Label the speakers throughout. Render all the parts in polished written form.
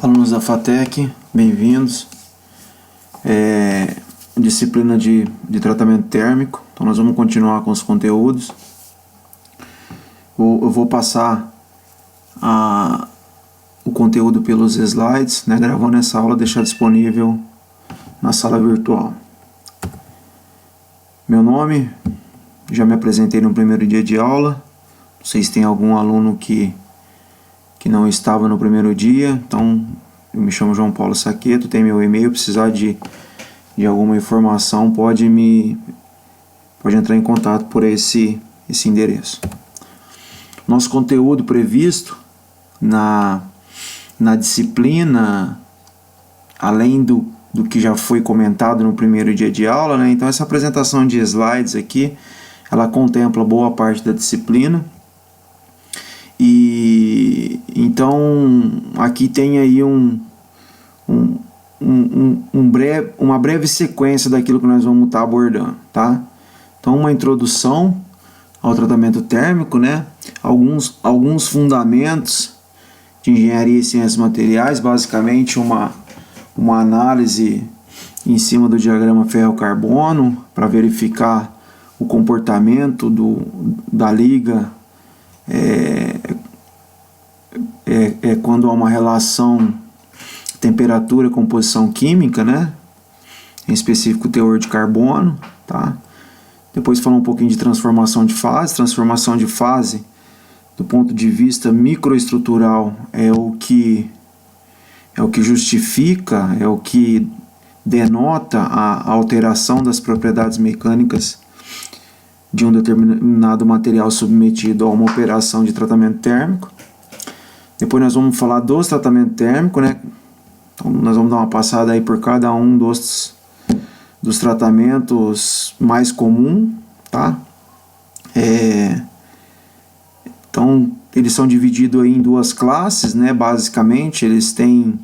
Speaker 1: Alunos da FATEC, bem-vindos. Disciplina de tratamento térmico. Então nós vamos continuar com os conteúdos. Eu vou passar o conteúdo pelos slides, né, gravando essa aula, deixar disponível na sala virtual. Meu nome, já me apresentei no primeiro dia de aula. Não sei se tem algum aluno que não estava no primeiro dia. Então, eu me chamo João Paulo Saqueto, tem meu e-mail. Precisar de alguma informação, pode entrar em contato por esse endereço. Nosso conteúdo previsto na disciplina, além do que já foi comentado no primeiro dia de aula, né? Então essa apresentação de slides aqui, ela contempla boa parte da disciplina. E então aqui tem aí uma breve sequência daquilo que nós vamos estar abordando, tá? Então, uma introdução ao tratamento térmico, né? Alguns fundamentos de engenharia e ciências materiais, basicamente uma análise em cima do diagrama ferro-carbono para verificar o comportamento da liga quando há uma relação temperatura e composição química, né? Em específico teor de carbono, tá? Depois falar um pouquinho de transformação de fase. Transformação de fase, do ponto de vista microestrutural, é o que justifica, é o que denota a alteração das propriedades mecânicas de um determinado material submetido a uma operação de tratamento térmico. Depois nós vamos falar dos tratamentos térmicos, né? Então nós vamos dar uma passada aí por cada um dos tratamentos mais comuns, tá? Então eles são divididos aí em duas classes, né? Basicamente eles têm,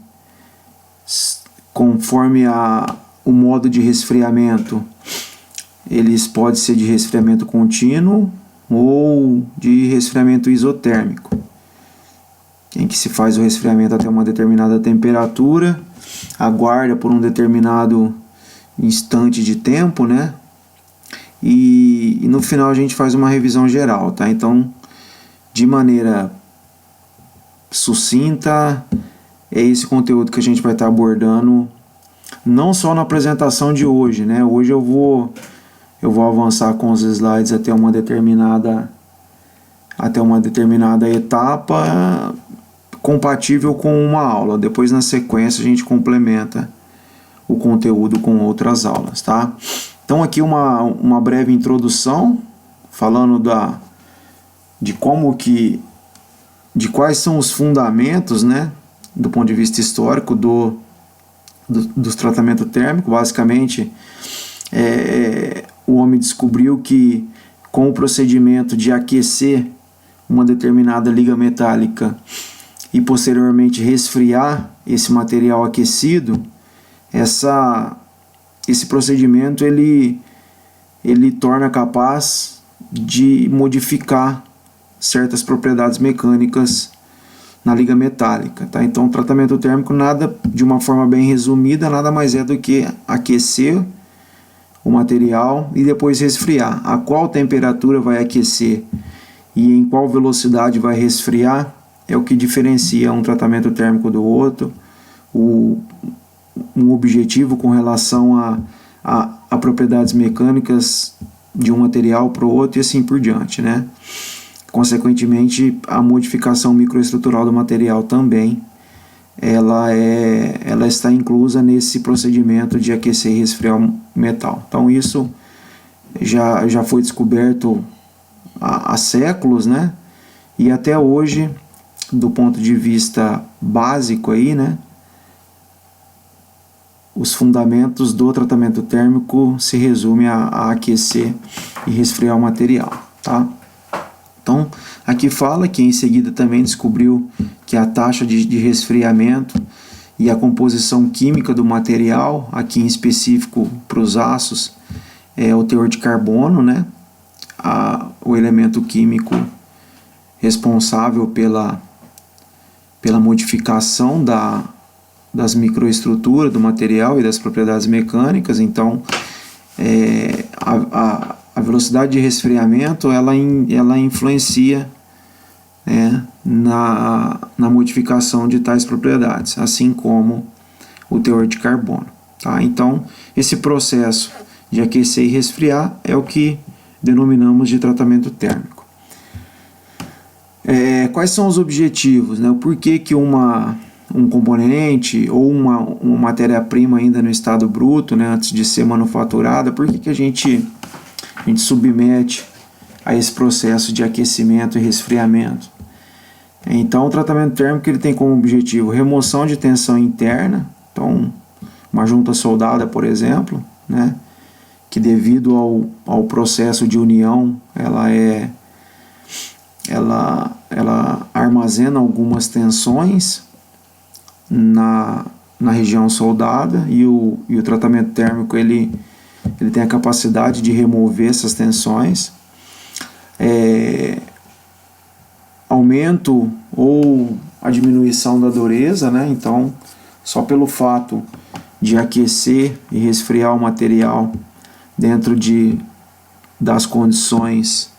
Speaker 1: conforme o modo de resfriamento, eles podem ser de resfriamento contínuo ou de resfriamento isotérmico, em que se faz o resfriamento até uma determinada temperatura, aguarda por um determinado instante de tempo, né? E no final a gente faz uma revisão geral, tá? Então, de maneira sucinta, é esse conteúdo que a gente vai estar abordando, não só na apresentação de hoje, né? Hoje eu vou avançar com os slides até uma determinada etapa compatível com uma aula. Depois, na sequência, a gente complementa o conteúdo com outras aulas, tá? Então aqui uma breve introdução falando de quais são os fundamentos, né, do ponto de vista histórico dos tratamentos térmicos. Basicamente, o homem descobriu que com o procedimento de aquecer uma determinada liga metálica e posteriormente resfriar esse material aquecido, esse procedimento ele torna capaz de modificar certas propriedades mecânicas na liga metálica, tá? Então o tratamento térmico, de uma forma bem resumida, nada mais é do que aquecer o material e depois resfriar. A qual temperatura vai aquecer e em qual velocidade vai resfriar é o que diferencia um tratamento térmico do outro, um objetivo com relação a propriedades mecânicas de um material para o outro e assim por diante, né? Consequentemente, a modificação microestrutural do material também, ela está inclusa nesse procedimento de aquecer e resfriar o metal. Então isso já foi descoberto há séculos, né? E até hoje, do ponto de vista básico aí, né, os fundamentos do tratamento térmico se resumem a aquecer e resfriar o material, tá? Então, aqui fala que em seguida também descobriu que a taxa de resfriamento e a composição química do material, aqui em específico para os aços, é o teor de carbono, né? O elemento químico responsável pela modificação das microestruturas do material e das propriedades mecânicas. Então, a velocidade de resfriamento ela influencia, né, na modificação de tais propriedades, assim como o teor de carbono. Tá? Então, esse processo de aquecer e resfriar é o que denominamos de tratamento térmico. Quais são os objetivos? Né? Por que um componente ou uma matéria-prima ainda no estado bruto, né, antes de ser manufaturada, por que a gente submete a esse processo de aquecimento e resfriamento? Então, o tratamento térmico ele tem como objetivo remoção de tensão interna. Então, uma junta soldada, por exemplo, né, que devido ao processo de união, ela armazena algumas tensões na região soldada, e o tratamento térmico ele tem a capacidade de remover essas tensões. Aumento ou a diminuição da dureza, né? Então, só pelo fato de aquecer e resfriar o material dentro das condições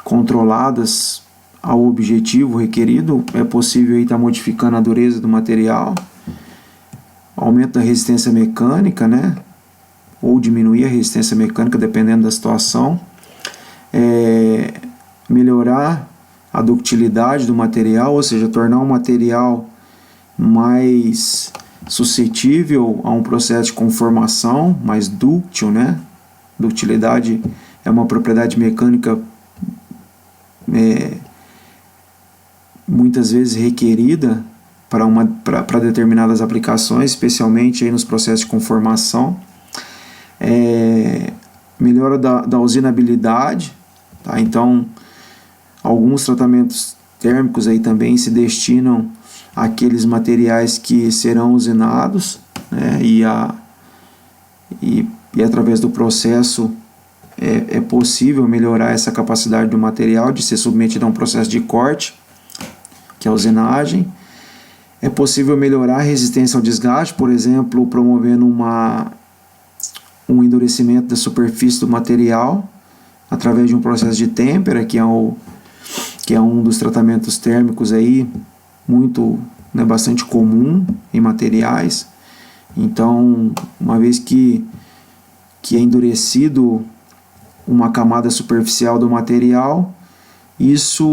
Speaker 1: controladas ao objetivo requerido, é possível estar modificando a dureza do material. Aumento da resistência mecânica, né? Ou diminuir a resistência mecânica, dependendo da situação. Melhorar a ductilidade do material, ou seja, tornar o material mais suscetível a um processo de conformação, mais dúctil, né? Ductilidade é uma propriedade mecânica muitas vezes requerida para determinadas aplicações, especialmente aí nos processos de conformação. Melhora da usinabilidade, tá? Então, alguns tratamentos térmicos aí também se destinam àqueles materiais que serão usinados, né? E através do processo é possível melhorar essa capacidade do material de ser submetido a um processo de corte, que é a usinagem. É possível melhorar a resistência ao desgaste, por exemplo, promovendo um endurecimento da superfície do material através de um processo de têmpera, que é um dos tratamentos térmicos aí bastante comum em materiais. Então, uma vez que é endurecido uma camada superficial do material, isso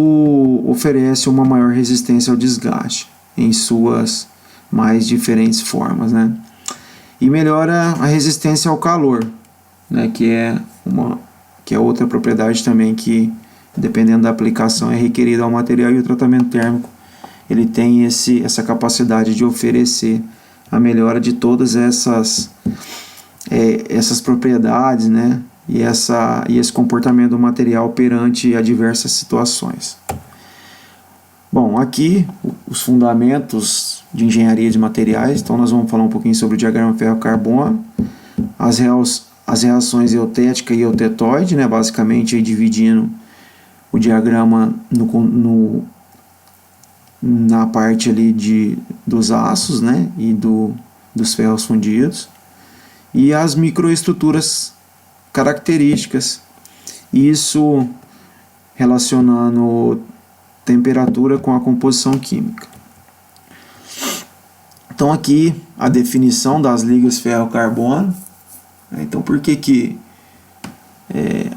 Speaker 1: oferece uma maior resistência ao desgaste em suas mais diferentes formas, né? E melhora a resistência ao calor, né? Que é outra propriedade também que, dependendo da aplicação, é requerida ao material, e o tratamento térmico ele tem essa capacidade de oferecer a melhora de todas essas propriedades, né? E esse comportamento do material perante a diversas situações. Bom, aqui os fundamentos de engenharia de materiais. Então nós vamos falar um pouquinho sobre o diagrama ferro-carbono, as reações eutética e eutetoide, né? Basicamente aí dividindo o diagrama na parte ali dos aços, né? E dos ferros fundidos, e as microestruturas características, isso relacionando temperatura com a composição química. Então aqui a definição das ligas ferro-carbono. Então por que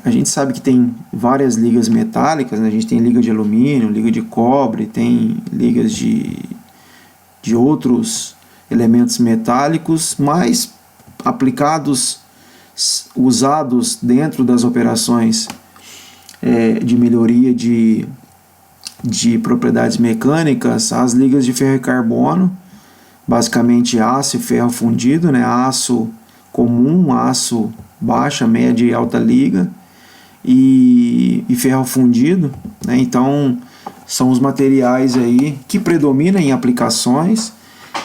Speaker 1: a gente sabe que tem várias ligas metálicas, né? A gente tem liga de alumínio, liga de cobre, tem ligas de outros elementos metálicos, mas usados dentro das operações de melhoria de propriedades mecânicas, as ligas de ferro e carbono, basicamente aço e ferro fundido, né? Aço comum, aço baixa, média e alta liga, e ferro fundido, né? Então são os materiais aí que predominam em aplicações,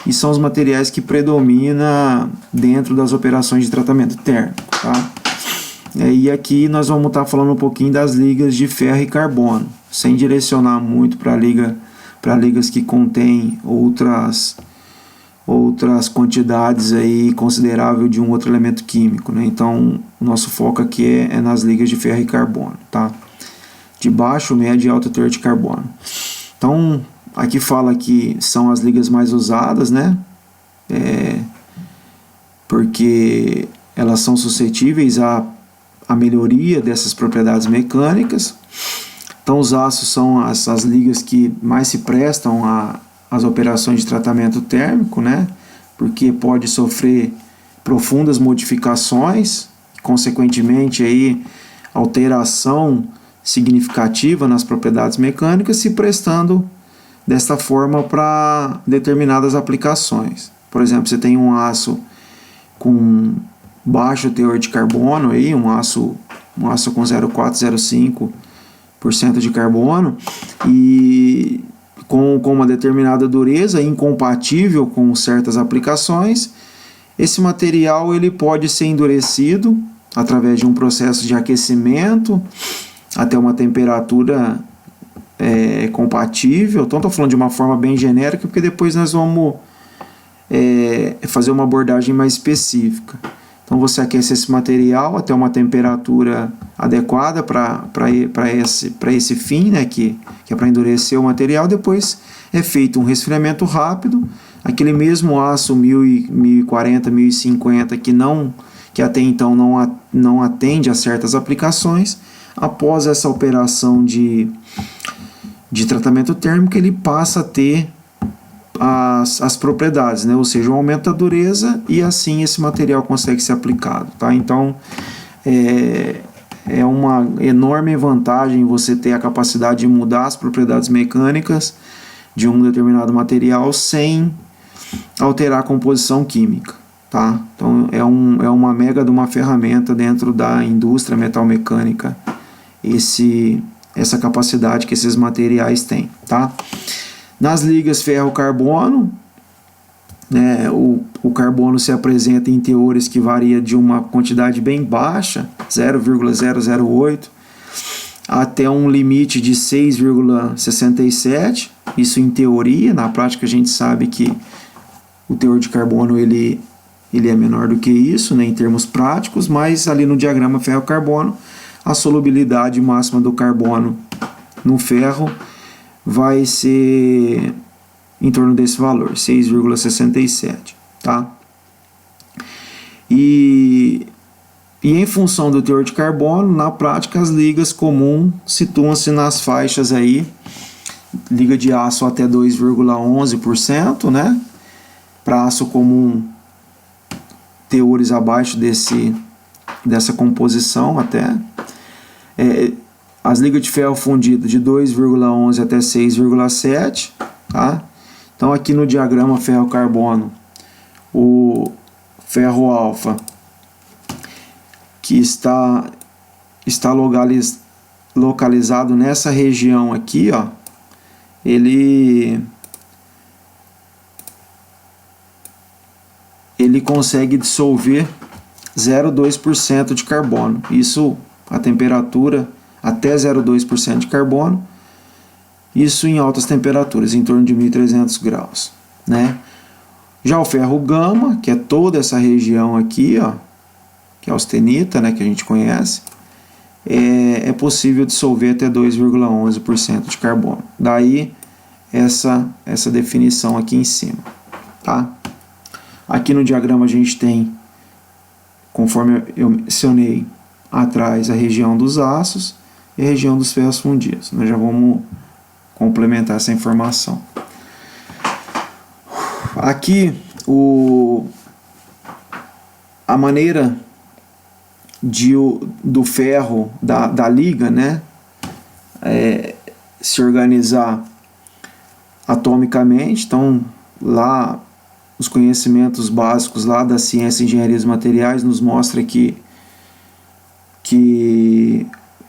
Speaker 1: e são os materiais que predominam dentro das operações de tratamento térmico, tá? E aqui nós vamos estar falando um pouquinho das ligas de ferro e carbono, sem direcionar muito para ligas que contêm outras outras quantidades aí considerável de um outro elemento químico, né? Então, o nosso foco aqui é nas ligas de ferro e carbono, tá? De baixo, médio e alto teor de carbono. Então, aqui fala que são as ligas mais usadas, né? Porque elas são suscetíveis à melhoria dessas propriedades mecânicas. Então, os aços são as ligas que mais se prestam às operações de tratamento térmico, né? Porque pode sofrer profundas modificações, consequentemente aí alteração significativa nas propriedades mecânicas, se prestando desta forma para determinadas aplicações. Por exemplo, você tem um aço com baixo teor de carbono, aí, um aço com 0,405% de carbono, e com uma determinada dureza, incompatível com certas aplicações. Esse material ele pode ser endurecido através de um processo de aquecimento até uma temperatura compatível. Então, estou falando de uma forma bem genérica, porque depois nós vamos fazer uma abordagem mais específica. Então, você aquece esse material até uma temperatura adequada para esse fim, né, que é para endurecer o material. Depois é feito um resfriamento rápido. Aquele mesmo aço 1040, 1050 que até então não atende a certas aplicações, após essa operação de tratamento térmico, ele passa a ter as propriedades, né? Ou seja, um aumento da dureza, e assim esse material consegue ser aplicado, tá? Então, é uma enorme vantagem você ter a capacidade de mudar as propriedades mecânicas de um determinado material sem alterar a composição química, tá? Então, é uma mega de uma ferramenta dentro da indústria metalmecânica, essa capacidade que esses materiais têm, tá? Nas ligas ferro-carbono, né, o carbono se apresenta em teores que varia de uma quantidade bem baixa, 0,008, até um limite de 6,67. Isso em teoria. Na prática a gente sabe que o teor de carbono ele é menor do que isso, né, em termos práticos, mas ali no diagrama ferro-carbono, a solubilidade máxima do carbono no ferro vai ser em torno desse valor, 6,67, tá? E em função do teor de carbono, na prática as ligas comuns situam-se nas faixas aí, liga de aço até 2,11%, né? Para aço comum, teores abaixo dessa composição até. As ligas de ferro fundido de 2,11 até 6,7, tá? Então aqui no diagrama ferro-carbono, o ferro alfa, que está localizado nessa região aqui, ó, ele consegue dissolver 0,2% de carbono. Isso a temperatura até 0,2% de carbono, isso em altas temperaturas, em torno de 1300 graus, né? Já o ferro gama, que é toda essa região aqui, ó, que é a austenita, né, que a gente conhece, é possível dissolver até 2,11% de carbono. Daí essa definição aqui em cima, tá? Aqui no diagrama a gente tem, conforme eu mencionei atrás, a região dos aços e a região dos ferros fundidos. Nós já vamos complementar essa informação. Aqui a maneira do ferro, da liga, né, se organizar atomicamente. Então, lá os conhecimentos básicos lá da ciência e engenharia dos materiais nos mostra que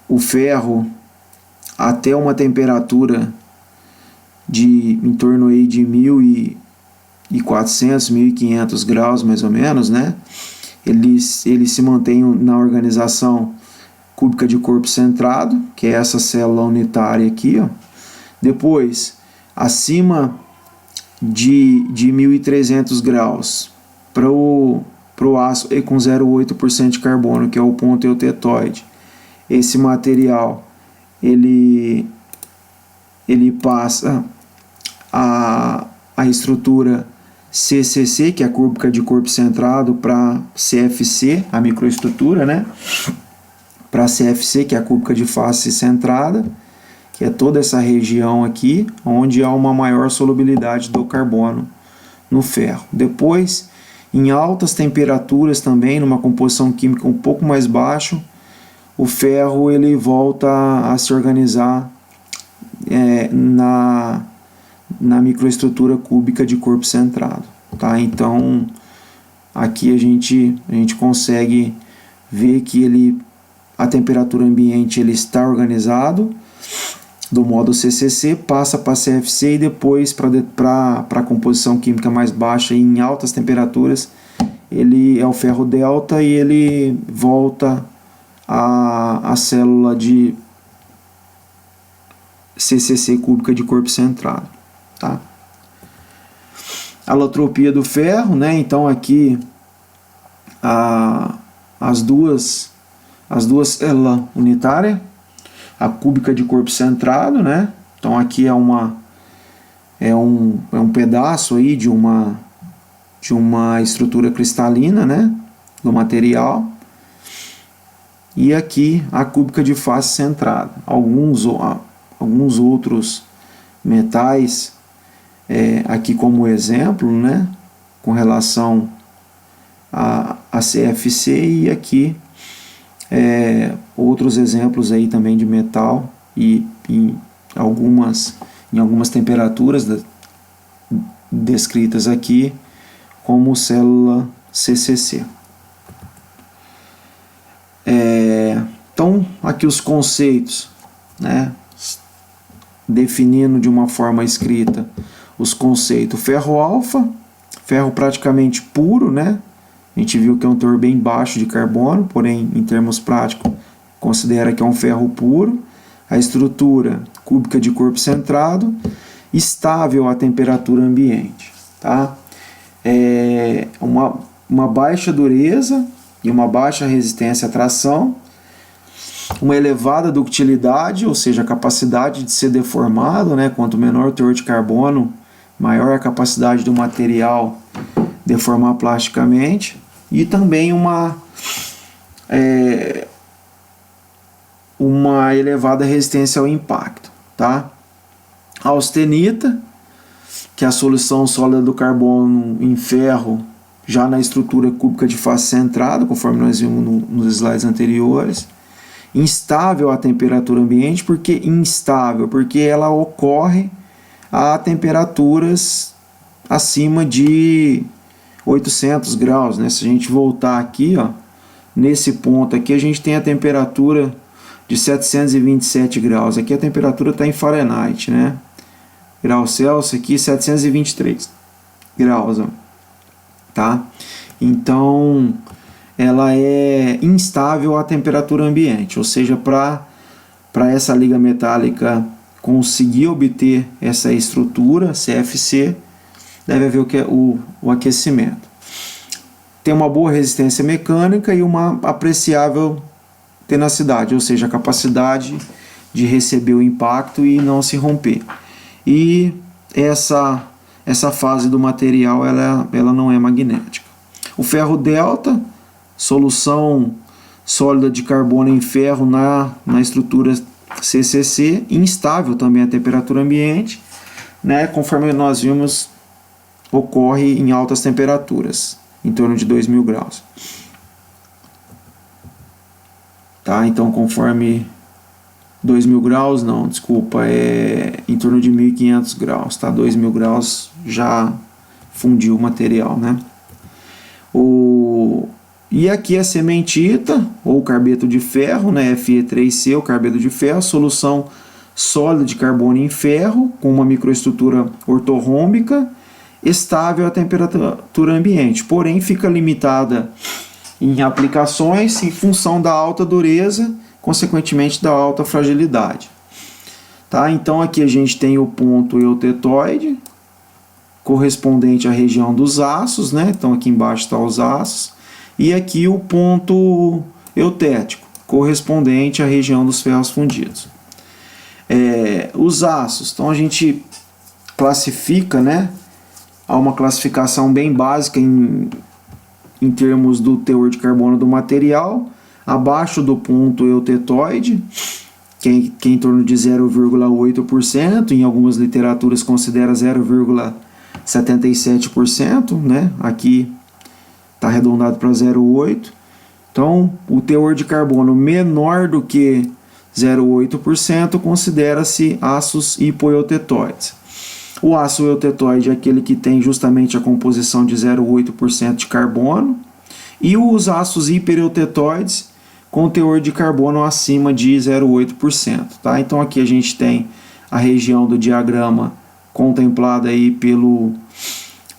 Speaker 1: o ferro, até uma temperatura em torno aí de 1400, 1500 graus mais ou menos, né, ele se mantém na organização cúbica de corpo centrado, que é essa célula unitária aqui, ó. Depois, acima de 1.300 graus para o aço E com 0,8% de carbono, que é o ponto eutetoide, esse material ele passa a estrutura CCC, que é a cúbica de corpo centrado, para CFC, a microestrutura, né? Para CFC, que é a cúbica de face centrada, que é toda essa região aqui, onde há uma maior solubilidade do carbono no ferro. Depois, em altas temperaturas também, numa composição química um pouco mais baixa, o ferro ele volta a se organizar na microestrutura cúbica de corpo centrado, tá? Então aqui a gente consegue ver que a temperatura ambiente ele está organizado do modo CCC, passa para CFC e depois para a composição química mais baixa e em altas temperaturas ele é o ferro delta e ele volta a célula de CCC cúbica de corpo centrado, tá? Alotropia do ferro, né? Então aqui as duas células unitárias, a cúbica de corpo centrado, né? Então aqui é um pedaço aí de uma estrutura cristalina, né? Do material. E aqui a cúbica de face centrada. Alguns outros metais, aqui como exemplo, né, com relação a CFC, e aqui outros exemplos aí também de metal e em algumas temperaturas descritas aqui como célula CCC. Então aqui os conceitos, né, definindo de uma forma escrita os conceitos: ferro alfa, ferro praticamente puro, né? A gente viu que é um teor bem baixo de carbono, porém em termos práticos considera que é um ferro puro. A estrutura cúbica de corpo centrado, estável à temperatura ambiente, tá? Uma baixa dureza e uma baixa resistência à tração, uma elevada ductilidade, ou seja, a capacidade de ser deformado, né? Quanto menor o teor de carbono, maior a capacidade do material deformar plasticamente, e também uma elevada resistência ao impacto, tá? A austenita, que é a solução sólida do carbono em ferro, já na estrutura cúbica de face centrada, conforme nós vimos nos slides anteriores. Instável à temperatura ambiente. Por que instável? Porque ela ocorre a temperaturas acima de 800 graus, né? Se a gente voltar aqui, ó, nesse ponto aqui, a gente tem a temperatura de 727 graus. Aqui a temperatura está em Fahrenheit, né? Graus Celsius, aqui 723 graus, ó, tá? Então ela é instável à temperatura ambiente, ou seja, para essa liga metálica conseguir obter essa estrutura CFC, deve haver o aquecimento. Tem uma boa resistência mecânica e uma apreciável tenacidade, ou seja, a capacidade de receber o impacto e não se romper. E essa fase do material ela não é magnética. O ferro delta, solução sólida de carbono em ferro na estrutura CCC, instável também à temperatura ambiente, né? Conforme nós vimos, ocorre em altas temperaturas, em torno de 2.000 graus. Tá? Então, conforme 2.000 graus, não, desculpa, é em torno de 1.500 graus, tá? 2.000 graus já fundiu o material, né? E aqui a cementita, ou carbeto de ferro, né? Fe3C, o carbeto de ferro, solução sólida de carbono em ferro, com uma microestrutura ortorrômbica, estável à temperatura ambiente, porém fica limitada em aplicações em função da alta dureza, consequentemente da alta fragilidade. Tá? Então aqui a gente tem o ponto eutetoide correspondente à região dos aços, né? Então aqui embaixo está os aços, e aqui o ponto eutético, correspondente à região dos ferros fundidos. Os aços, então a gente classifica, né? Há uma classificação bem básica em termos do teor de carbono do material, abaixo do ponto eutetoide, que é em torno de 0,8%, em algumas literaturas considera 0,77%, né? Aqui está arredondado para 0,8%. Então, o teor de carbono menor do que 0,8% considera-se aços hipoeutetoides. O ácido eutetoide é aquele que tem justamente a composição de 0,8% de carbono, e os ácidos hipereutetoides com teor de carbono acima de 0,8%. Tá? Então aqui a gente tem a região do diagrama contemplada aí pelo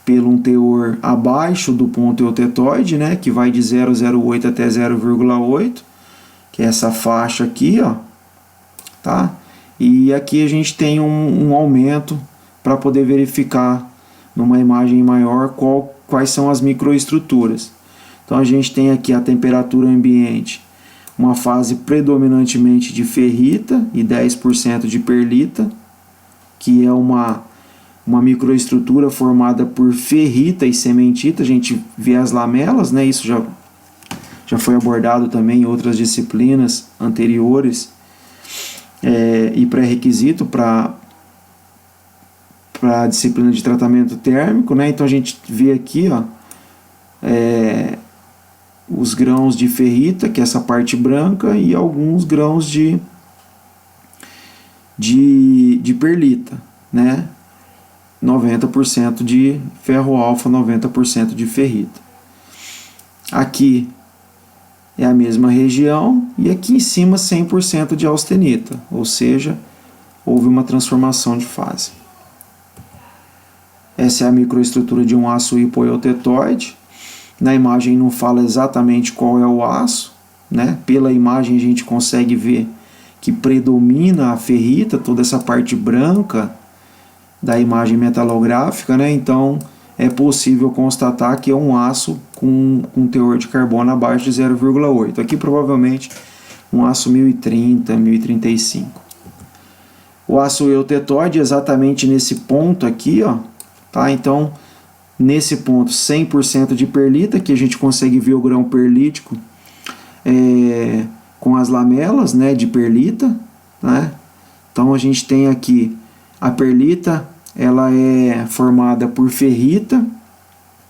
Speaker 1: um teor abaixo do ponto eutetoide, né, que vai de 0,08 até 0,8, que é essa faixa aqui, ó, tá? E aqui a gente tem um aumento para poder verificar numa imagem maior quais são as microestruturas. Então a gente tem aqui a temperatura ambiente, uma fase predominantemente de ferrita e 10% de perlita, que é uma microestrutura formada por ferrita e cementita. A gente vê as lamelas, né? Isso já foi abordado também em outras disciplinas anteriores, e pré-requisito para a disciplina de tratamento térmico, né? Então a gente vê aqui, ó, os grãos de ferrita, que é essa parte branca, e alguns grãos de perlita, né? 90% de ferro alfa, 90% de ferrita. Aqui é a mesma região, e aqui em cima 100% de austenita, ou seja, houve uma transformação de fase. Essa é a microestrutura de um aço hipoeutetoide. Na imagem não fala exatamente qual é o aço, né? Pela imagem a gente consegue ver que predomina a ferrita, toda essa parte branca da imagem metalográfica, né? Então é possível constatar que é um aço com teor de carbono abaixo de 0,8. Aqui provavelmente um aço 1030, 1035. O aço eutetoide exatamente nesse ponto aqui, ó, tá? Então nesse ponto 100% de perlita, que a gente consegue ver o grão perlítico com as lamelas, né, de perlita, né? Então a gente tem aqui a perlita, ela é formada por ferrita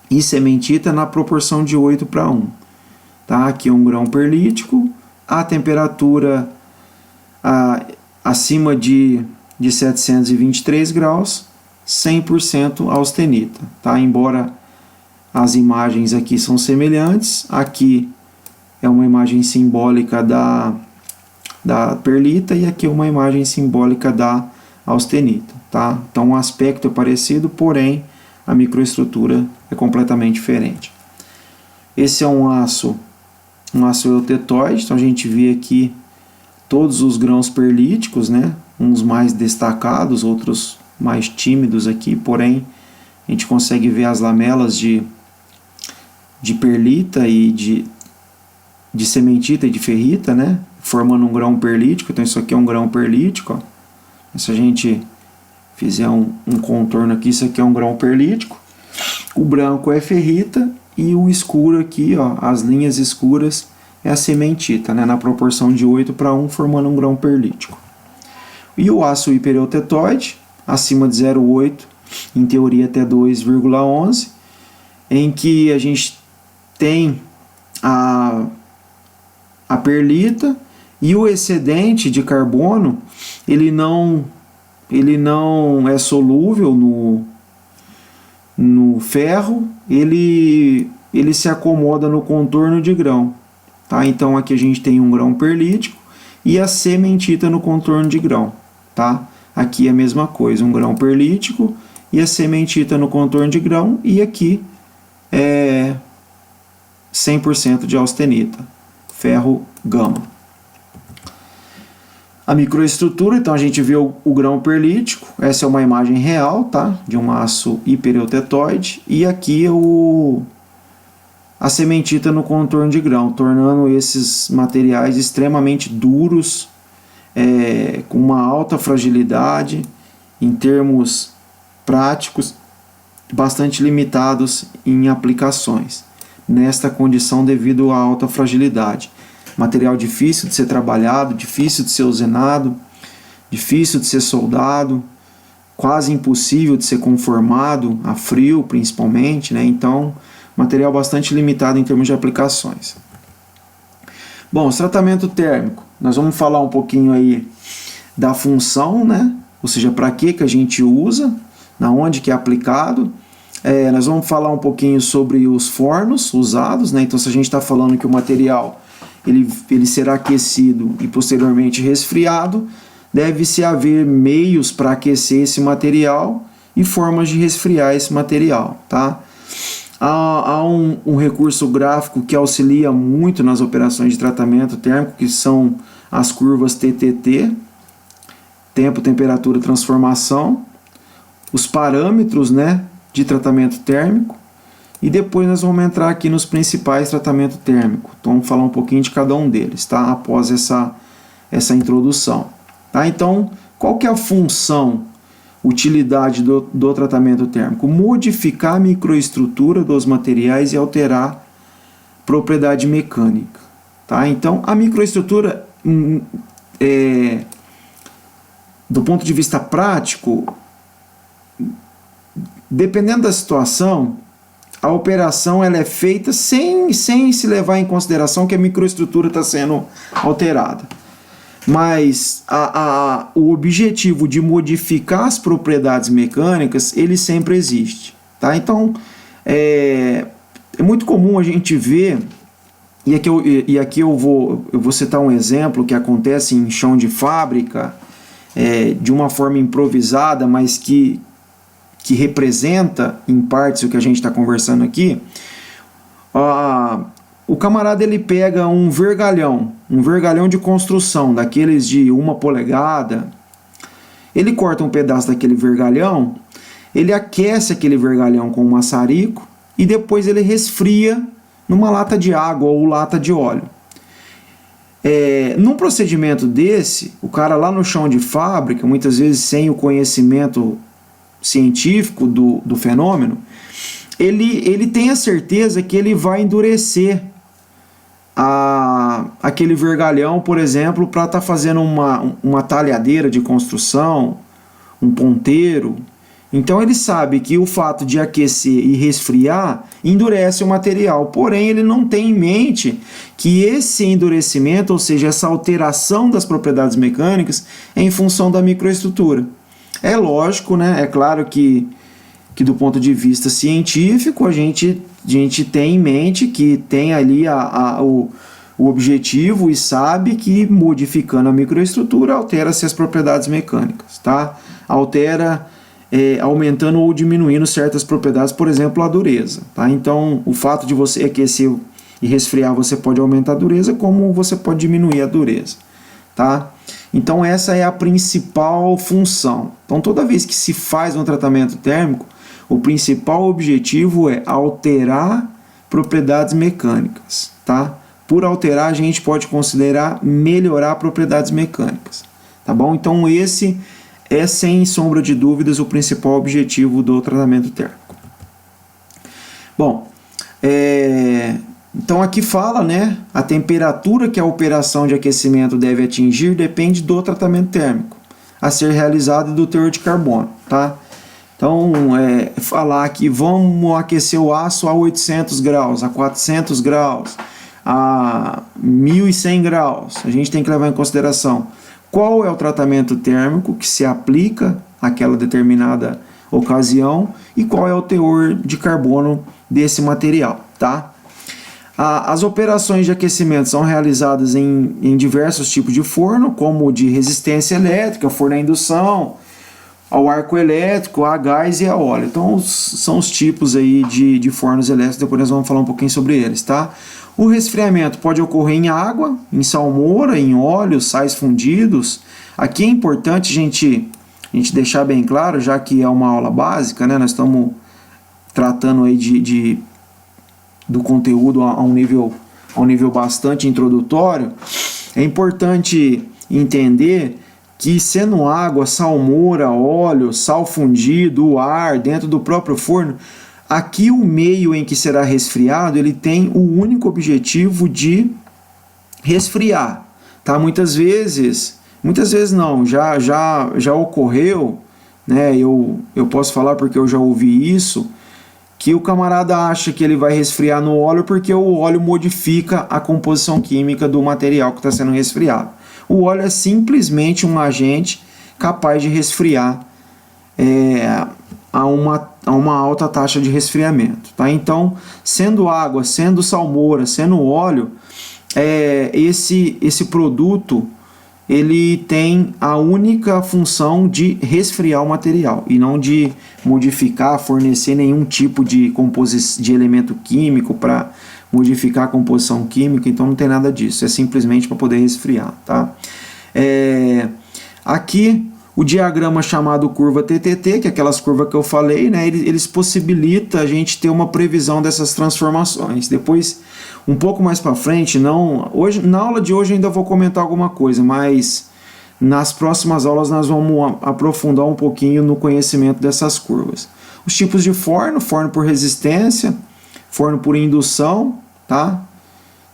Speaker 1: e cementita na proporção de 8:1. Tá? Aqui é um grão perlítico, a temperatura acima de 723 graus, 100% austenita. Tá? Embora as imagens aqui são semelhantes, aqui é uma imagem simbólica da perlita e aqui é uma imagem simbólica da austenita. Tá? Então o aspecto é parecido, porém a microestrutura é completamente diferente. Esse é um aço eutetoide, então a gente vê aqui todos os grãos perlíticos, né? Uns mais destacados, outros mais tímidos aqui, porém a gente consegue ver as lamelas de perlita e de cementita e de ferrita, né? Formando um grão perlítico. Então isso aqui é um grão perlítico, ó. Se a gente fizer um contorno aqui, isso aqui é um grão perlítico. O branco é ferrita e o escuro aqui, ó, as linhas escuras, é a cementita, né, na proporção de 8:1, formando um grão perlítico. E o aço hipereutetoide, acima de 0,8, em teoria até 2,11, em que a gente tem a perlita e o excedente de carbono, ele não é solúvel no ferro, ele se acomoda no contorno de grão. Tá? Então aqui a gente tem um grão perlítico e a cementita no contorno de grão. Tá? Aqui é a mesma coisa, um grão perlítico e a cementita no contorno de grão, e aqui é 100% de austenita, ferro gama. A microestrutura, então a gente vê o grão perlítico, essa é uma imagem real, tá? De um aço hipereutetoide, e aqui a sementita no contorno de grão, tornando esses materiais extremamente duros, com uma alta fragilidade, em termos práticos, bastante limitados em aplicações, nesta condição devido à alta fragilidade. Material difícil de ser trabalhado, difícil de ser usinado, difícil de ser soldado, quase impossível de ser conformado, a frio principalmente, né? Então, material bastante limitado em termos de aplicações. Bom, o tratamento térmico, nós vamos falar um pouquinho aí da função, né? Ou seja, para que a gente usa, na onde que é aplicado. Nós vamos falar um pouquinho sobre os fornos usados, né? Então, se a gente está falando que o material ele será aquecido e posteriormente resfriado, deve-se haver meios para aquecer esse material e formas de resfriar esse material, tá? Há um recurso gráfico que auxilia muito nas operações de tratamento térmico, que são as curvas TTT, tempo, temperatura, transformação, os parâmetros, né, de tratamento térmico, e depois nós vamos entrar aqui nos principais tratamentos térmicos. Então vamos falar um pouquinho de cada um deles, tá? Após essa introdução. Tá? Então, qual que é a função, utilidade do tratamento térmico? Modificar a microestrutura dos materiais e alterar propriedade mecânica. Tá? Então, a microestrutura, do ponto de vista prático, dependendo da situação, a operação ela é feita sem se levar em consideração que a microestrutura está sendo alterada. Mas o objetivo de modificar as propriedades mecânicas, ele sempre existe. Tá? Então, é muito comum a gente ver, e aqui eu vou citar um exemplo que acontece em chão de fábrica, de uma forma improvisada, mas que representa em partes o que a gente está conversando aqui. O camarada ele pega um vergalhão de construção, daqueles de 1 polegada, ele corta um pedaço daquele vergalhão, ele aquece aquele vergalhão com um maçarico e depois ele resfria numa lata de água ou lata de óleo. Num procedimento desse, o cara lá no chão de fábrica, muitas vezes sem o conhecimento científico do fenômeno, ele tem a certeza que ele vai endurecer aquele vergalhão, por exemplo, para estar fazendo uma talhadeira de construção, um ponteiro. Então ele sabe que o fato de aquecer e resfriar endurece o material, porém ele não tem em mente que esse endurecimento, ou seja, essa alteração das propriedades mecânicas, é em função da microestrutura. É lógico, né? É claro que do ponto de vista científico a gente tem em mente que tem ali o objetivo e sabe que modificando a microestrutura altera-se as propriedades mecânicas, tá? Altera aumentando ou diminuindo certas propriedades, por exemplo, a dureza, tá? Então, o fato de você aquecer e resfriar, você pode aumentar a dureza, como você pode diminuir a dureza, tá? Então, essa é a principal função. Então, toda vez que se faz um tratamento térmico, o principal objetivo é alterar propriedades mecânicas, tá? Por alterar, a gente pode considerar melhorar propriedades mecânicas, tá bom? Então, esse é, sem sombra de dúvidas, o principal objetivo do tratamento térmico. Bom, então aqui fala, né, a temperatura que a operação de aquecimento deve atingir depende do tratamento térmico a ser realizado e do teor de carbono, tá? Então, falar que vamos aquecer o aço a 800 graus, a 400 graus, a 1100 graus, a gente tem que levar em consideração qual é o tratamento térmico que se aplica àquela determinada ocasião e qual é o teor de carbono desse material, tá? As operações de aquecimento são realizadas em diversos tipos de forno, como o de resistência elétrica, forno a indução, ao arco elétrico, a gás e a óleo. Então, são os tipos aí de fornos elétricos, depois nós vamos falar um pouquinho sobre eles, tá? O resfriamento pode ocorrer em água, em salmoura, em óleo, sais fundidos. Aqui é importante a gente deixar bem claro, já que é uma aula básica, né? Nós estamos tratando aí do conteúdo a um nível bastante introdutório. É importante entender que, sendo água, salmoura, óleo, sal fundido, o ar dentro do próprio forno, aqui o meio em que será resfriado, ele tem o único objetivo de resfriar, tá? Muitas vezes não, já ocorreu, né? Eu posso falar porque eu já ouvi isso, que o camarada acha que ele vai resfriar no óleo porque o óleo modifica a composição química do material que está sendo resfriado. O óleo é simplesmente um agente capaz de resfriar a uma alta taxa de resfriamento. Tá? Então, sendo água, sendo salmoura, sendo óleo, esse produto ele tem a única função de resfriar o material e não de modificar, fornecer nenhum tipo de elemento químico para modificar a composição química. Então não tem nada disso, é simplesmente para poder resfriar. Tá? Aqui o diagrama chamado curva TTT, que é aquelas curvas que eu falei, né, eles possibilitam a gente ter uma previsão dessas transformações. Depois, um pouco mais para frente, na aula de hoje eu ainda vou comentar alguma coisa, mas nas próximas aulas nós vamos aprofundar um pouquinho no conhecimento dessas curvas. Os tipos de forno por resistência, forno por indução, tá?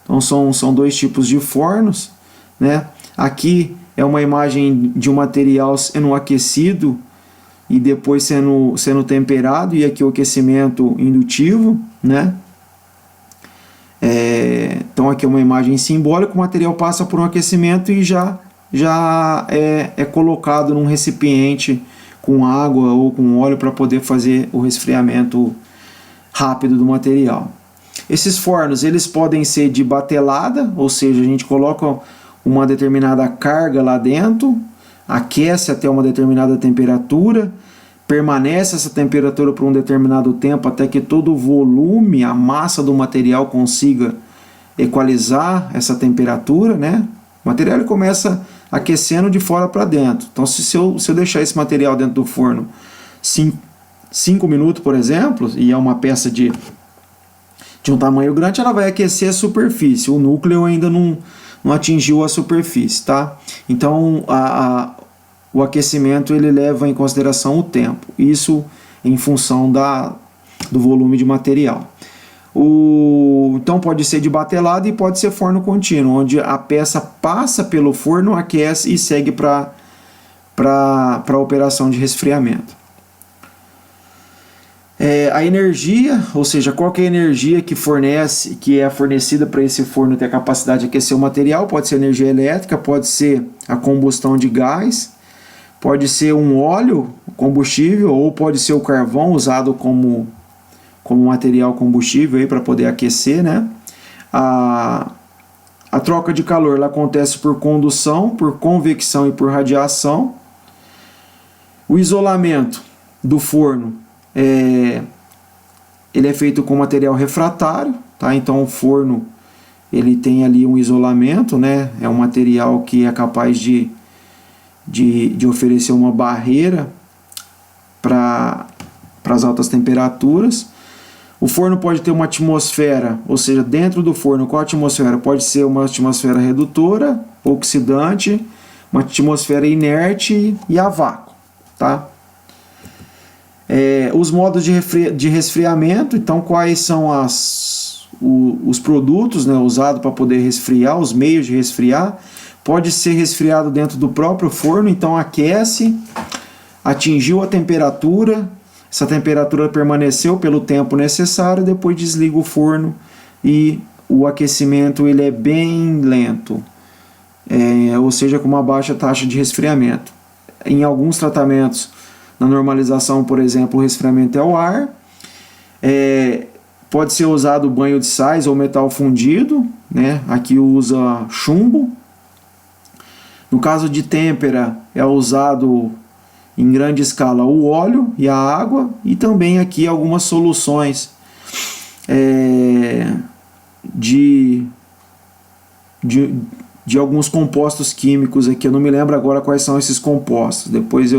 Speaker 1: Então são dois tipos de fornos, né? Aqui é uma imagem de um material sendo aquecido e depois sendo temperado, e aqui o aquecimento indutivo, né? Então aqui é uma imagem simbólica, o material passa por um aquecimento e já é colocado num recipiente com água ou com óleo para poder fazer o resfriamento rápido do material. Esses fornos eles podem ser de batelada, ou seja, a gente coloca uma determinada carga lá dentro, aquece até uma determinada temperatura, permanece essa temperatura por um determinado tempo até que todo o volume, a massa do material consiga equalizar essa temperatura, né? O material ele começa aquecendo de fora para dentro. Então, se eu deixar esse material dentro do forno 5 minutos, por exemplo, e é uma peça de um tamanho grande, ela vai aquecer a superfície. O núcleo ainda não atingiu a superfície, tá? Então, o aquecimento ele leva em consideração o tempo. Isso em função do volume de material. Então pode ser de batelada e pode ser forno contínuo, onde a peça passa pelo forno, aquece e segue para a operação de resfriamento. A energia, ou seja, qualquer energia que é fornecida para esse forno ter a capacidade de aquecer o material, pode ser energia elétrica, pode ser a combustão de gás, pode ser um óleo combustível, ou pode ser o carvão usado como material combustível para poder aquecer, né? A troca de calor ela acontece por condução, por convecção e por radiação. O isolamento do forno ele é feito com material refratário, tá? Então o forno ele tem ali um isolamento, né? É um material que é capaz de oferecer uma barreira para as altas temperaturas. O forno pode ter uma atmosfera, ou seja, dentro do forno, qual a atmosfera? Pode ser uma atmosfera redutora, oxidante, uma atmosfera inerte e a vácuo, tá? Os modos de resfriamento, então quais são os produtos, né, usados para poder resfriar, os meios de resfriar. Pode ser resfriado dentro do próprio forno, então aquece, atingiu a temperatura, essa temperatura permaneceu pelo tempo necessário, depois desliga o forno e o aquecimento ele é bem lento, ou seja, com uma baixa taxa de resfriamento. Em alguns tratamentos, na normalização, por exemplo, o resfriamento é ao ar. Pode ser usado banho de sais ou metal fundido, né? Aqui usa chumbo. No caso de têmpera, é usado em grande escala o óleo e a água, e também aqui algumas soluções de, de alguns compostos químicos aqui. Eu não me lembro agora quais são esses compostos. Depois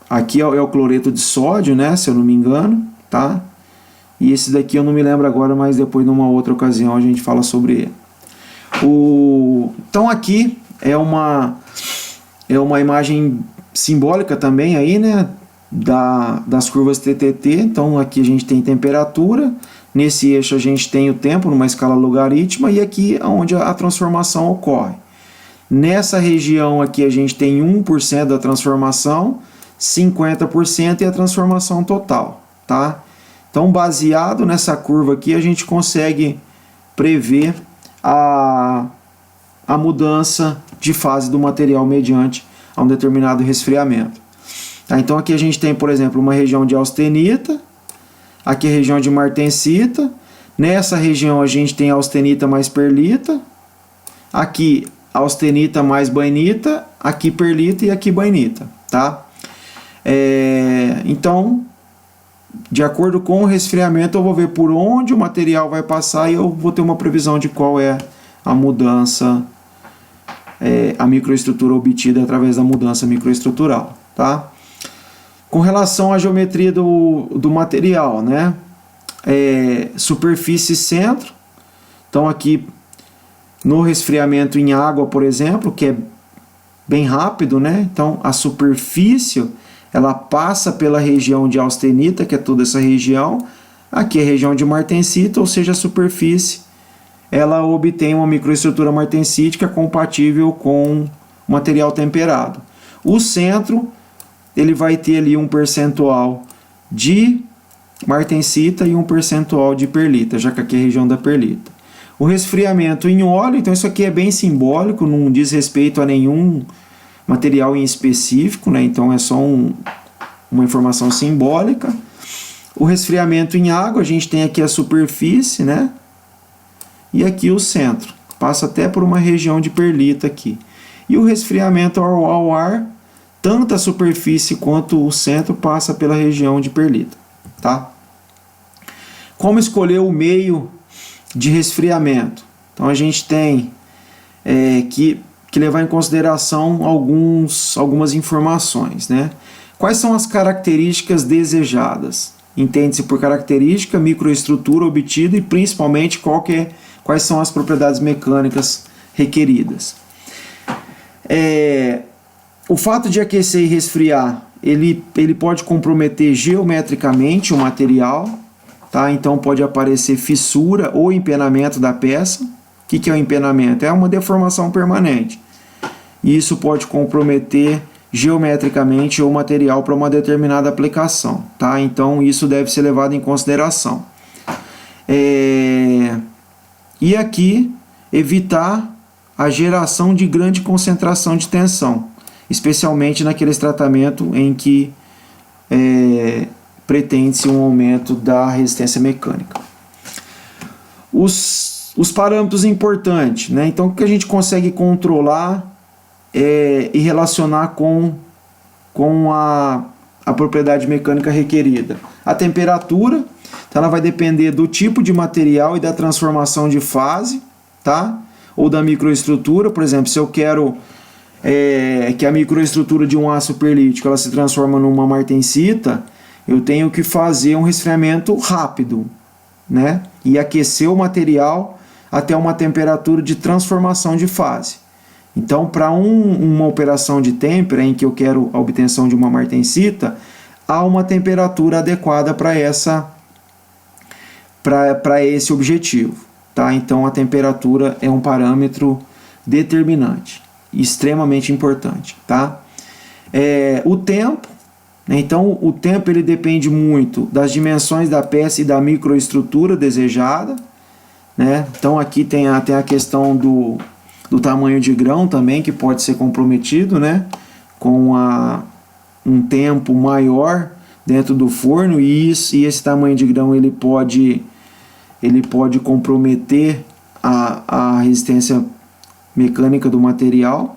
Speaker 1: aqui é o cloreto de sódio, né, se eu não me engano, tá? E esse daqui eu não me lembro agora, mas depois numa outra ocasião a gente fala sobre ele. Então aqui é uma imagem simbólica também aí, né, das curvas TTT. Então aqui a gente tem temperatura, nesse eixo a gente tem o tempo numa escala logarítmica, e aqui é onde a transformação ocorre. Nessa região aqui a gente tem 1% da transformação, 50% e a transformação total, tá? Então, baseado nessa curva aqui, a gente consegue prever a mudança de fase do material mediante a um determinado resfriamento. Tá? Então, aqui a gente tem, por exemplo, uma região de austenita, aqui a região de martensita, nessa região a gente tem austenita mais perlita, aqui austenita mais bainita, aqui perlita e aqui bainita, tá? Então, de acordo com o resfriamento, eu vou ver por onde o material vai passar e eu vou ter uma previsão de qual é a mudança, a microestrutura obtida através da mudança microestrutural, tá? Com relação à geometria do material, né? Superfície e centro. Então aqui no resfriamento em água, por exemplo, que é bem rápido, né? Então a superfície ela passa pela região de austenita, que é toda essa região. Aqui é a região de martensita, ou seja, a superfície ela obtém uma microestrutura martensítica compatível com material temperado. O centro ele vai ter ali um percentual de martensita e um percentual de perlita, já que aqui é a região da perlita. O resfriamento em óleo, então isso aqui é bem simbólico, não diz respeito a nenhum material em específico, né? Então é só uma informação simbólica. O resfriamento em água, a gente tem aqui a superfície, né? E aqui o centro, passa até por uma região de perlita aqui. E o resfriamento ao ar, tanto a superfície quanto o centro passa pela região de perlita, tá? Como escolher o meio de resfriamento? Então a gente tem que levar em consideração algumas informações, né? Quais são as características desejadas? Entende-se por característica, microestrutura obtida e principalmente quais são as propriedades mecânicas requeridas. O fato de aquecer e resfriar, ele pode comprometer geometricamente o material, tá? Então pode aparecer fissura ou empenamento da peça. O que é o empenamento? É uma deformação permanente. E isso pode comprometer geometricamente o material para uma determinada aplicação, tá? Então isso deve ser levado em consideração. E aqui, evitar a geração de grande concentração de tensão, especialmente naqueles tratamentos em que pretende-se um aumento da resistência mecânica. Os parâmetros importantes, né? Então, o que a gente consegue controlar e relacionar com a propriedade mecânica requerida? A temperatura, então ela vai depender do tipo de material e da transformação de fase, tá? Ou da microestrutura. Por exemplo, se eu quero que a microestrutura de um aço perlítico ela se transforma numa martensita, eu tenho que fazer um resfriamento rápido, né? E aquecer o material até uma temperatura de transformação de fase. Então, para uma operação de têmpera em que eu quero a obtenção de uma martensita, há uma temperatura adequada para esse objetivo, tá? Então, a temperatura é um parâmetro determinante, extremamente importante, tá? O tempo, né? Então, o tempo ele depende muito das dimensões da peça e da microestrutura desejada, né? Então, aqui tem a questão do tamanho de grão também, que pode ser comprometido, né? Com um tempo maior dentro do forno, e esse tamanho de grão ele pode comprometer a resistência mecânica do material.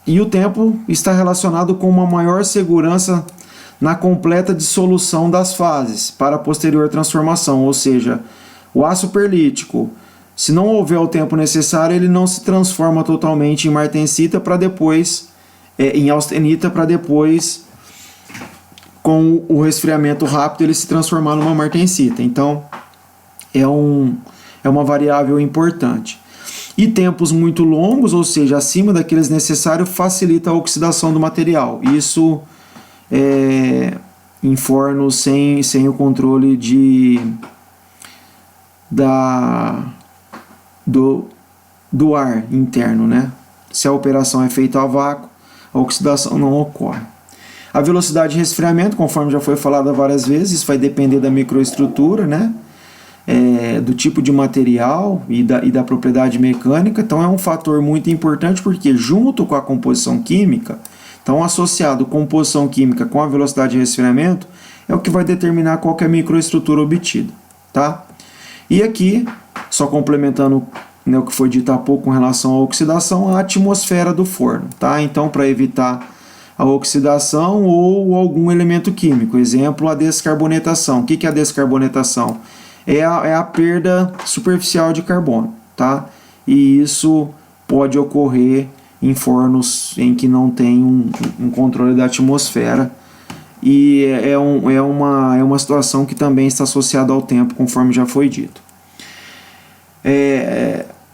Speaker 1: E o tempo está relacionado com uma maior segurança na completa dissolução das fases para a posterior transformação, ou seja, o ácido perlítico, se não houver o tempo necessário, ele não se transforma totalmente em martensita para depois, em austenita, para depois, com o resfriamento rápido, ele se transformar numa martensita. Então, é uma variável importante. E tempos muito longos, ou seja, acima daqueles necessários, facilita a oxidação do material. Isso em fornos sem o controle do ar interno, né? Se a operação é feita a vácuo, a oxidação não ocorre. A velocidade de resfriamento, conforme já foi falado várias vezes, isso vai depender da microestrutura, né? Do tipo de material e da propriedade mecânica. Então é um fator muito importante, porque junto com a composição química, então associado composição química com a velocidade de resfriamento, é o que vai determinar qual que é a microestrutura obtida, tá? E aqui, só complementando, né, o que foi dito há pouco com relação à oxidação, a atmosfera do forno, tá? Então, para evitar a oxidação ou algum elemento químico, exemplo, a descarbonetação. O que é a descarbonetação? É a perda superficial de carbono, tá? E isso pode ocorrer em fornos em que não tem um controle da atmosfera, e é uma situação que também está associada ao tempo, conforme já foi dito.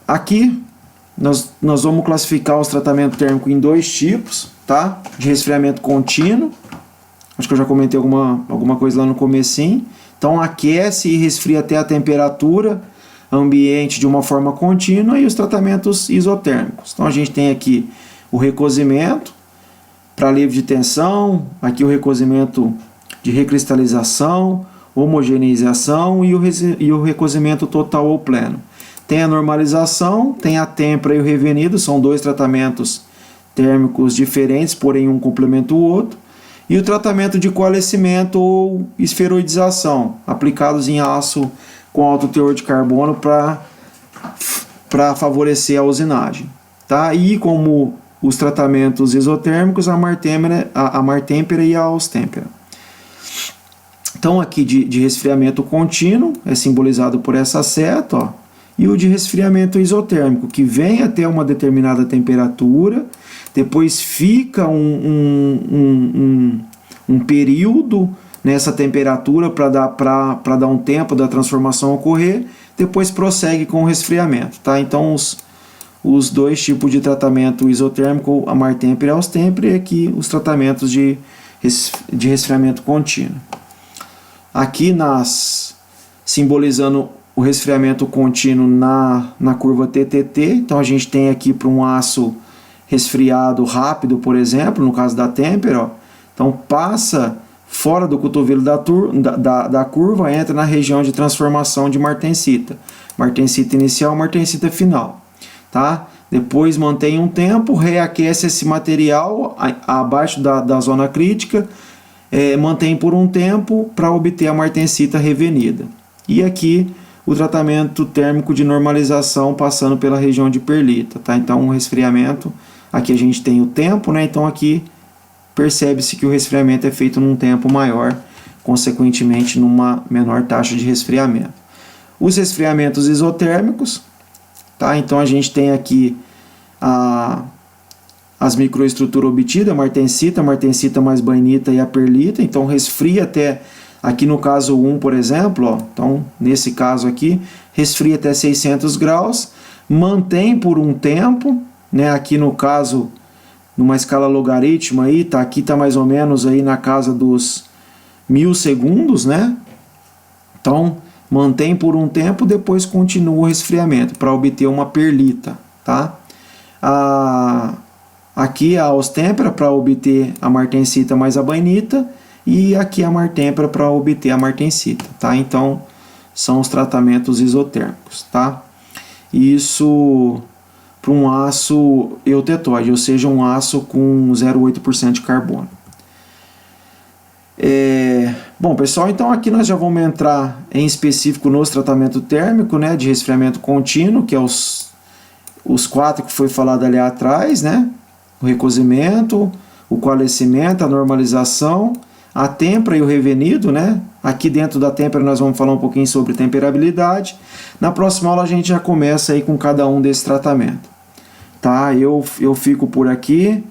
Speaker 1: Aqui nós vamos classificar os tratamentos térmicos em dois tipos, tá? De resfriamento contínuo, acho que eu já comentei alguma coisa lá no comecinho. Então aquece e resfria até a temperatura ambiente de uma forma contínua, e os tratamentos isotérmicos. Então a gente tem aqui o recozimento para alívio de tensão, aqui o recozimento de recristalização, homogeneização e o recozimento total ou pleno. Tem a normalização, tem a têmpera e o revenido, são dois tratamentos térmicos diferentes, porém um complementa o outro. E o tratamento de coalescimento ou esferoidização, aplicados em aço com alto teor de carbono para favorecer a usinagem. Tá? E como os tratamentos isotérmicos, a martêmpera e a austêmpera. Então aqui de resfriamento contínuo, é simbolizado por essa seta, ó, e o de resfriamento isotérmico, que vem até uma determinada temperatura, depois fica um período nessa temperatura para dar um tempo da transformação ocorrer, depois prossegue com o resfriamento. Tá? Então os dois tipos de tratamento isotérmico, a martêmpera e a austêmpera, e aqui os tratamentos de resfriamento contínuo. Aqui simbolizando o resfriamento contínuo na curva TTT, então a gente tem aqui para um aço resfriado rápido, por exemplo, no caso da têmpera, ó, então passa fora do cotovelo da curva, entra na região de transformação de martensita. Martensita inicial, martensita final. Tá? Depois mantém um tempo, reaquece esse material abaixo da zona crítica, mantém por um tempo para obter a martensita revenida. E aqui o tratamento térmico de normalização passando pela região de perlita. Tá? Então um resfriamento, aqui a gente tem o tempo, né? Então aqui percebe-se que o resfriamento é feito num tempo maior, consequentemente numa menor taxa de resfriamento. Os resfriamentos isotérmicos, tá? Então a gente tem aqui as microestruturas obtidas, a martensita mais bainita e a perlita. Então resfria até, aqui no caso 1, por exemplo, ó, então nesse caso aqui, resfria até 600 graus, mantém por um tempo, né? Aqui no caso, numa escala logarítmica, aí, aqui está mais ou menos aí na casa dos 1000 segundos, né? Então mantém por um tempo, depois continua o resfriamento para obter uma perlita, tá? Aqui a austêmpera para obter a martensita mais a bainita, e aqui a martêmpera para obter a martensita, tá? Então são os tratamentos isotérmicos, tá? Isso para um aço eutetóide, ou seja, um aço com 0,8% de carbono. Bom, pessoal, então aqui nós já vamos entrar em específico nos tratamentos térmicos, né, de resfriamento contínuo, que é os 4 que foi falado ali atrás, né? O recozimento, o coalescimento, a normalização, a têmpora e o revenido, né? Aqui dentro da têmpora nós vamos falar um pouquinho sobre temperabilidade. Na próxima aula a gente já começa aí com cada um desse tratamento. Tá? Eu fico por aqui.